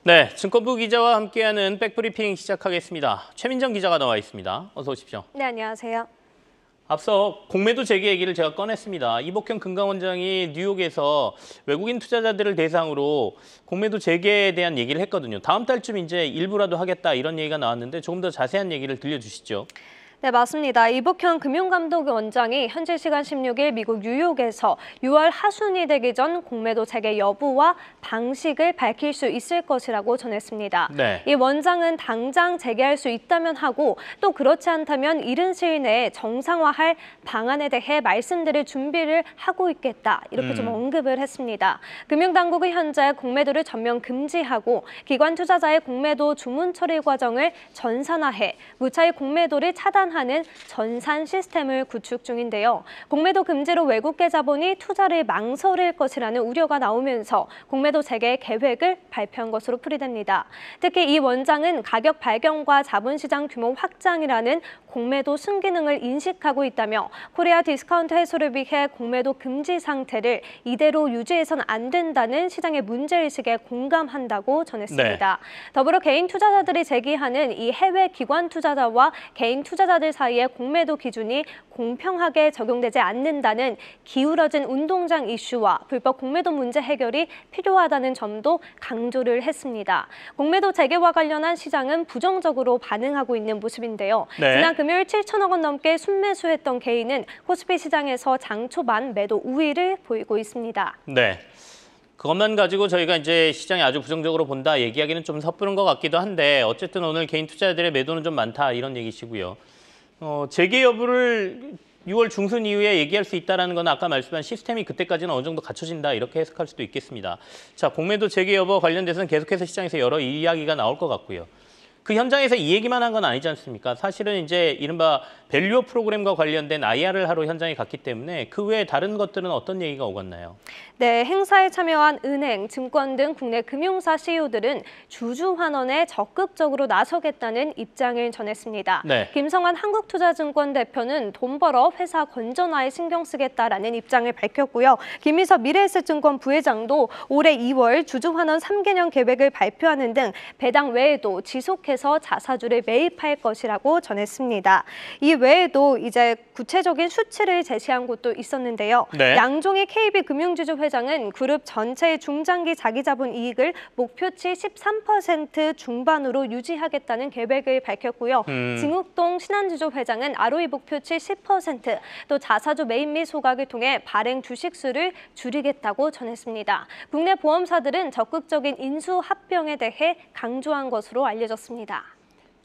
네, 증권부 기자와 함께하는 백브리핑 시작하겠습니다. 최민정 기자가 나와 있습니다. 어서 오십시오. 네, 안녕하세요. 앞서 공매도 재개 얘기를 제가 꺼냈습니다. 이복현 금감원장이 뉴욕에서 외국인 투자자들을 대상으로 공매도 재개에 대한 얘기를 했거든요. 다음 달쯤 이제 일부라도 하겠다 이런 얘기가 나왔는데 조금 더 자세한 얘기를 들려주시죠. 네, 맞습니다. 이복현 금융감독원장이 현지 시간 16일 미국 뉴욕에서 6월 하순이 되기 전 공매도 재개 여부와 방식을 밝힐 수 있을 것이라고 전했습니다. 네. 이 원장은 당장 재개할 수 있다면 하고 또 그렇지 않다면 이른 시일 내에 정상화할 방안에 대해 말씀드릴 준비를 하고 있겠다. 이렇게 좀 언급을 했습니다. 금융당국은 현재 공매도를 전면 금지하고 기관 투자자의 공매도 주문 처리 과정을 전산화해 무차익 공매도를 차단하는 전산 시스템을 구축 중인데요. 공매도 금지로 외국계 자본이 투자를 망설일 것이라는 우려가 나오면서 공매도 재개 계획을 발표한 것으로 풀이됩니다. 특히 이 원장은 가격 발견과 자본시장 규모 확장이라는 공매도 순기능을 인식하고 있다며 코리아 디스카운트 해소를 위해 공매도 금지 상태를 이대로 유지해선 안 된다는 시장의 문제의식에 공감한다고 전했습니다. 네. 더불어 개인 투자자들이 제기하는 이 해외 기관 투자자와 개인 투자자들 사이의 공매도 기준이 공평하게 적용되지 않는다는 기울어진 운동장 이슈와 불법 공매도 문제 해결이 필요하다는 점도 강조를 했습니다. 공매도 재개와 관련한 시장은 부정적으로 반응하고 있는 모습인데요. 네. 지난 금요일 7천억 원 넘게 순매수했던 개인은 코스피 시장에서 장 초반 매도 우위를 보이고 있습니다. 네. 그것만 가지고 저희가 이제 시장이 아주 부정적으로 본다 얘기하기는 좀 섣부른 것 같기도 한데 어쨌든 오늘 개인 투자자들의 매도는 좀 많다 이런 얘기시고요. 재개 여부를 6월 중순 이후에 얘기할 수 있다는 건 아까 말씀한 시스템이 그때까지는 어느 정도 갖춰진다 이렇게 해석할 수도 있겠습니다. 자, 공매도 재개 여부와 관련돼서는 계속해서 시장에서 여러 이야기가 나올 것 같고요. 그 현장에서 이 얘기만 한 건 아니지 않습니까? 사실은 이제 이른바 밸류업 프로그램과 관련된 IR을 하러 현장에 갔기 때문에 그 외에 다른 것들은 어떤 얘기가 오갔나요? 네, 행사에 참여한 은행, 증권 등 국내 금융사 CEO들은 주주 환원에 적극적으로 나서겠다는 입장을 전했습니다. 네. 김성환 한국투자증권 대표는 돈 벌어 회사 건전화에 신경 쓰겠다라는 입장을 밝혔고요. 김희섭 미래에셋증권 부회장도 올해 2월 주주 환원 3개년 계획을 발표하는 등 배당 외에도 지속해서 자사주를 매입할 것이라고 전했습니다. 이 외에도 이제 구체적인 수치를 제시한 곳도 있었는데요. 네. 양종희 KB금융지주 회장은 그룹 전체의 중장기 자기자본 이익을 목표치 13% 중반으로 유지하겠다는 계획을 밝혔고요. 진욱동 신한지주 회장은 ROE 목표치 10%, 또 자사주 매입 및 소각을 통해 발행 주식수를 줄이겠다고 전했습니다. 국내 보험사들은 적극적인 인수 합병에 대해 강조한 것으로 알려졌습니다.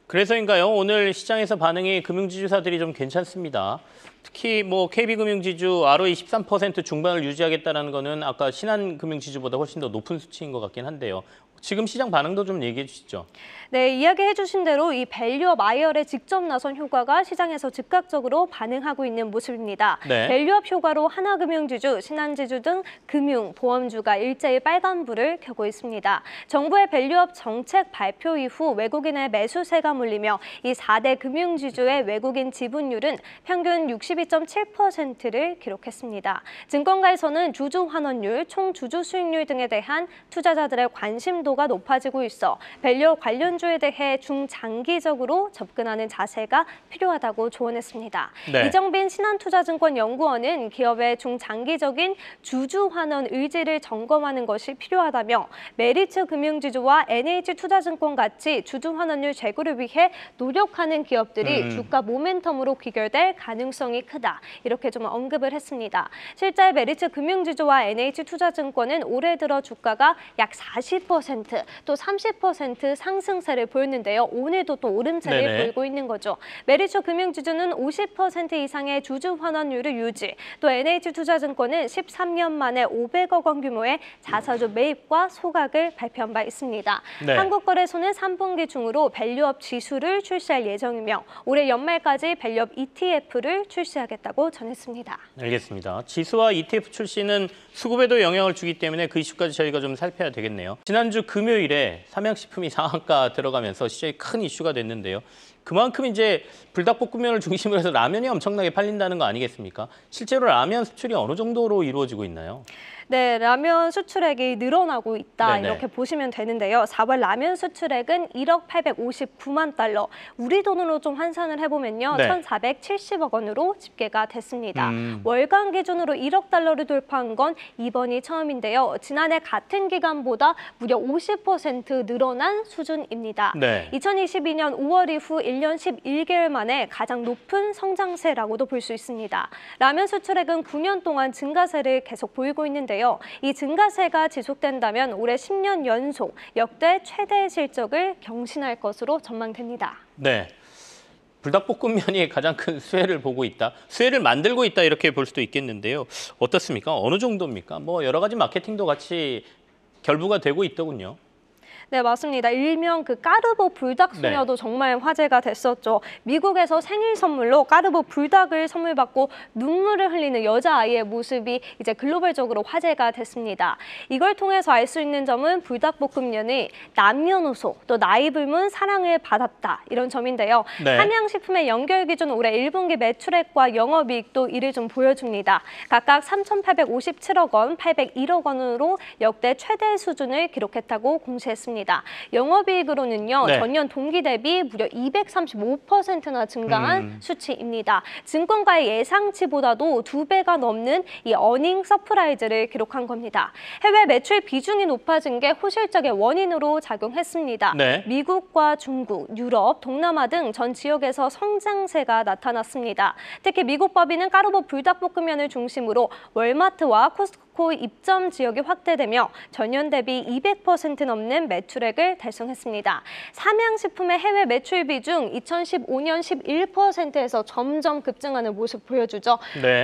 그래서인가요? 오늘 시장에서 반응이 금융지주사들이 좀 괜찮습니다. 특히 뭐 KB금융지주 ROE 13% 중반을 유지하겠다는 거는 아까 신한금융지주보다 훨씬 더 높은 수치인 것 같긴 한데요. 지금 시장 반응도 좀 얘기해 주시죠. 네, 이야기해 주신 대로 이 밸류업 IR에 직접 나선 효과가 시장에서 즉각적으로 반응하고 있는 모습입니다. 네. 밸류업 효과로 하나금융지주, 신한지주 등 금융, 보험주가 일제히 빨간불을 켜고 있습니다. 정부의 밸류업 정책 발표 이후 외국인의 매수세가 몰리며 이 4대 금융지주의 외국인 지분율은 평균 62.7%를 기록했습니다. 증권가에서는 주주 환원율, 총 주주 수익률 등에 대한 투자자들의 관심도가 높아지고 있어 밸류업 관련주에 대해 중장기적으로 접근하는 자세가 필요하다고 조언했습니다. 네. 이정빈 신한투자증권 연구원은 기업의 중장기적인 주주 환원 의지를 점검하는 것이 필요하다며 메리츠 금융지주와 NH투자증권 같이 주주 환원율 제고를 위해 노력하는 기업들이 주가 모멘텀으로 귀결될 가능성이 크다. 이렇게 좀 언급을 했습니다. 실제 메리츠 금융지주와 NH투자증권은 올해 들어 주가가 약 40%, 또 30% 상승세를 보였는데요. 오늘도 또 오름세를 보이고 있는 거죠. 메리츠 금융지주는 50% 이상의 주주 환원율을 유지, 또 NH투자증권은 13년 만에 500억 원 규모의 자사주 매입과 소각을 발표한 바 있습니다. 네. 한국거래소는 3분기 중으로 밸류업 지수를 출시할 예정이며 올해 연말까지 밸류업 ETF를 출시하겠다고 전했습니다. 알겠습니다. 지수와 ETF 출시는 수급에도 영향을 주기 때문에 그 이슈까지 저희가 좀 살펴야 되겠네요. 지난주 금요일에 삼양식품이 상한가 들어가면서 시장이 큰 이슈가 됐는데요. 그만큼 이제 불닭볶음면을 중심으로 해서 라면이 엄청나게 팔린다는 거 아니겠습니까? 실제로 라면 수출이 어느 정도로 이루어지고 있나요? 네, 라면 수출액이 늘어나고 있다 네네. 이렇게 보시면 되는데요. 4월 라면 수출액은 1억 859만 달러, 우리 돈으로 좀 환산을 해보면요. 네. 1,470억 원으로 집계가 됐습니다. 월간 기준으로 1억 달러를 돌파한 건 이번이 처음인데요. 지난해 같은 기간보다 무려 50% 늘어난 수준입니다. 네. 2022년 5월 이후 1년 11개월 만에 가장 높은 성장세라고도 볼 수 있습니다. 라면 수출액은 9년 동안 증가세를 계속 보이고 있는데요. 이 증가세가 지속된다면 올해 10년 연속 역대 최대 실적을 경신할 것으로 전망됩니다. 네. 불닭볶음면이 가장 큰 수혜를 보고 있다. 수혜를 만들고 있다 이렇게 볼 수도 있겠는데요. 어떻습니까? 어느 정도입니까? 뭐 여러 가지 마케팅도 같이 결부가 되고 있더군요. 네, 맞습니다. 일명 그 까르보 불닭 수녀도 정말 화제가 됐었죠. 미국에서 생일 선물로 까르보 불닭을 선물 받고 눈물을 흘리는 여자아이의 모습이 이제 글로벌적으로 화제가 됐습니다. 이걸 통해서 알 수 있는 점은 불닭볶음면이 남녀노소 또 나이 불문 사랑을 받았다 이런 점인데요. 삼양식품의 연결 기준 올해 1분기 매출액과 영업이익도 이를 좀 보여줍니다. 각각 3,857억 원, 801억 원으로 역대 최대 수준을 기록했다고 공시했습니다. 영업이익으로는요. 전년 동기 대비 무려 235%나 증가한 수치입니다. 증권가의 예상치보다도 2배가 넘는 이 어닝 서프라이즈를 기록한 겁니다. 해외 매출 비중이 높아진 게 호실적의 원인으로 작용했습니다. 미국과 중국, 유럽, 동남아 등 전 지역에서 성장세가 나타났습니다. 특히 미국 법인은 까르보 불닭볶음면을 중심으로 월마트와 코스트코 입점 지역이 확대되며 전년 대비 200% 넘는 매출액을 달성했습니다. 삼양식품의 해외 매출 비중 2015년 11%에서 점점 급증하는 모습 보여주죠.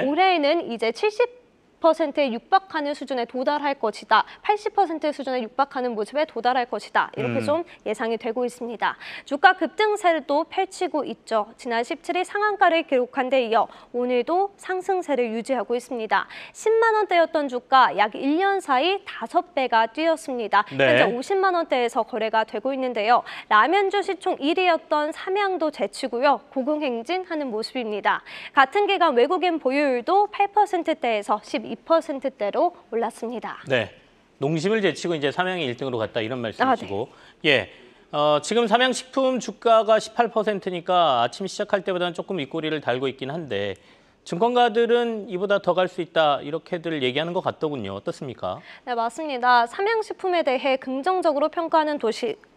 올해에는 이제 70%에 육박하는 수준에 도달할 것이다. 80% 수준에 육박하는 모습에 도달할 것이다. 이렇게 좀 예상이 되고 있습니다. 주가 급등세도 펼치고 있죠. 지난 17일 상한가를 기록한 데 이어 오늘도 상승세를 유지하고 있습니다. 10만 원대였던 주가 약 1년 사이 5배가 뛰었습니다. 현재 50만 원대에서 거래가 되고 있는데요. 라면주 시총 1위였던 삼양도 제치고요. 고공행진하는 모습입니다. 같은 기간 외국인 보유율도 8%대에서 12%대로 올랐습니다. 네, 농심을 제치고 이제 삼양이 1등으로 갔다 이런 말씀이시고, 지금 삼양식품 주가가 18%니까 아침 시작할 때보다는 조금 윗꼬리를 달고 있긴 한데 증권가들은 이보다 더 갈 수 있다 이렇게들 얘기하는 것 같더군요. 어떻습니까? 네, 맞습니다. 삼양식품에 대해 긍정적으로 평가하는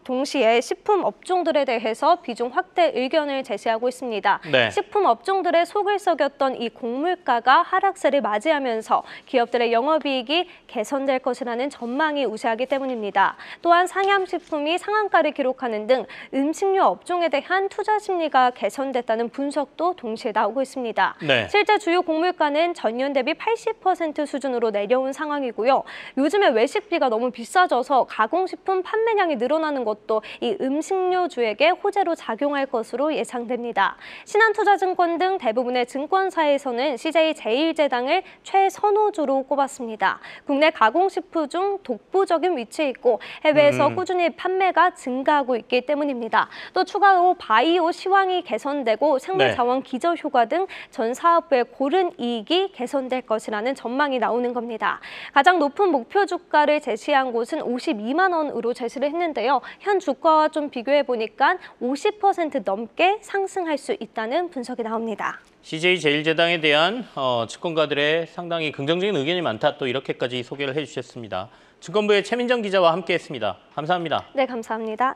동시에 식품 업종들에 대해서 비중 확대 의견을 제시하고 있습니다. 식품 업종들의 속을 썩였던 이 곡물가가 하락세를 맞이하면서 기업들의 영업이익이 개선될 것이라는 전망이 우세하기 때문입니다. 또한 삼양식품이 상한가를 기록하는 등 음식료 업종에 대한 투자 심리가 개선됐다는 분석도 동시에 나오고 있습니다. 실제 주요 곡물가는 전년 대비 80% 수준으로 내려온 상황이고요. 요즘에 외식비가 너무 비싸져서 가공식품 판매량이 늘어나는 것도 이 음식료주에게 호재로 작용할 것으로 예상됩니다. 신한투자증권 등 대부분의 증권사에서는 CJ제일제당을 최선호주로 꼽았습니다. 국내 가공식품 중 독보적인 위치에 있고 해외에서 꾸준히 판매가 증가하고 있기 때문입니다. 또 추가로 바이오 시황이 개선되고 생물자원 기저효과 등 전 사업부의 고른 이익이 개선될 것이라는 전망이 나오는 겁니다. 가장 높은 목표 주가를 제시한 곳은 52만 원으로 제시를 했는데요. 현 주가와 좀 비교해 보니까 50% 넘게 상승할 수 있다는 분석이 나옵니다. CJ제일제당에 대한 증권가들의 상당히 긍정적인 의견이 많다. 또 이렇게까지 소개를 해주셨습니다. 증권부의 최민정 기자와 함께했습니다. 감사합니다. 네, 감사합니다.